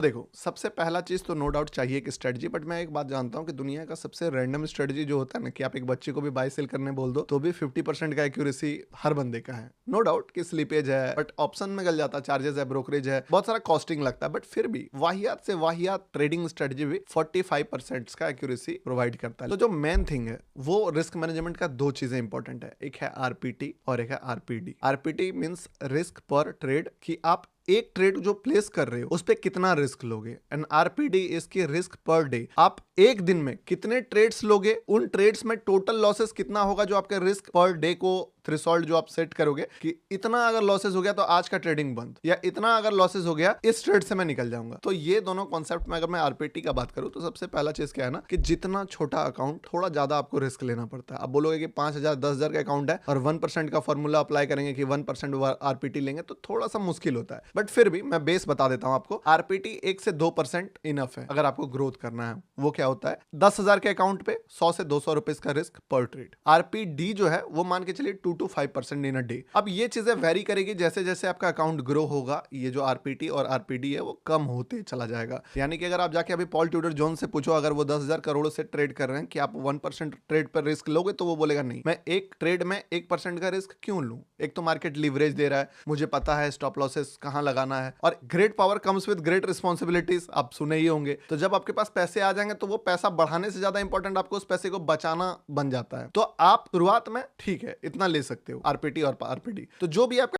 देखो, सबसे पहला चीज़ तो नो डाउट चाहिए एक स्ट्रेटजी, बट मैं एक बात जानता हूँ कि दुनिया का सबसे रैंडम स्ट्रेटजी जो होता है ना कि आप एक बच्चे को भी बाय सेल करने बोल दो, तो भी 50% का एक्यूरेसी हर बंदे का है। नो डाउट कि स्लिपेज है, बट ऑप्शन में गल जाता है, चार्जेस है, ब्रोकरेज है, बहुत सारा कॉस्टिंग लगता है, बट फिर भी वाहियात से वाहियात ट्रेडिंग स्ट्रेटजी भी 45% का एक्यूरेसी प्रोवाइड करता है। तो जो मेन थिंग है वो रिस्क मैनेजमेंट का दो चीजें इंपॉर्टेंट है, एक है आरपीटी और एक है आरपीडी। आरपीटी मीन्स रिस्क पर ट्रेड, कि आप एक ट्रेड जो प्लेस कर रहे हो उस पे कितना रिस्क लोगे, एंड आरपीडी इसकी रिस्क पर डे। आप एक दिन में कितने ट्रेड्स लोगे, उन ट्रेड्स में टोटल लॉसेस कितना होगा, जो आपके रिस्क पर डे को थ्रेशोल्ड जो आप सेट करोगे कि इतना अगर लॉसेस हो गया तो आज का ट्रेडिंग बंद, या इतना अगर लॉसेस हो गया इस ट्रेड से मैं निकल जाऊंगा। तो ये दोनों कॉन्सेप्ट में अगर मैं आरपीटी का बात करूं तो सबसे पहला चीज क्या है ना कि जितना छोटा अकाउंट थोड़ा ज्यादा आपको रिस्क लेना पड़ता है। आप बोलोगे कि 5,000 10,000 का अकाउंट है और 1% का फॉर्मूला अप्लाई करेंगे कि 1% आरपीटी लेंगे, तो थोड़ा सा मुश्किल होता है। बट फिर भी मैं बेस बता देता हूं आपको, आरपीटी 1 से 2% इनफ है अगर आपको ग्रोथ करना है। वो क्या होता है, 10,000 के अकाउंट पे 100 से 200 रुपए का रिस्क पर ट्रेड। आरपीडी जो है वो मान के चलिए 2 to 5% इन अ डे। अब ये चीजें वेरी करेगी जैसे जैसे आपका अकाउंट ग्रो होगा, ये जो आरपीटी और आरपीडी है वो कम होते चला जाएगा। यानी कि अगर आप जाके अभी पॉल ट्यूडर जोन से पूछो, अगर वो 10,000 करोड़ से ट्रेड कर रहे हैं, कि आप 1% ट्रेड पर रिस्क लोगे, तो वो बोलेगा नहीं, मैं एक ट्रेड में 1% का रिस्क क्यों लूं। एक तो मार्केट लिवरेज दे रहा है, मुझे पता है स्टॉप लॉसेस कहां लगाना है, और great power comes with great responsibilities, आप सुने ही होंगे। तो जब आपके पास पैसे आ जाएंगे तो वो पैसा बढ़ाने से ज्यादा इंपॉर्टेंट आपको उस पैसे को बचाना बन जाता है। तो आप शुरुआत में ठीक है इतना ले सकते हो आरपीटी और आरपीडी। तो जो भी आपका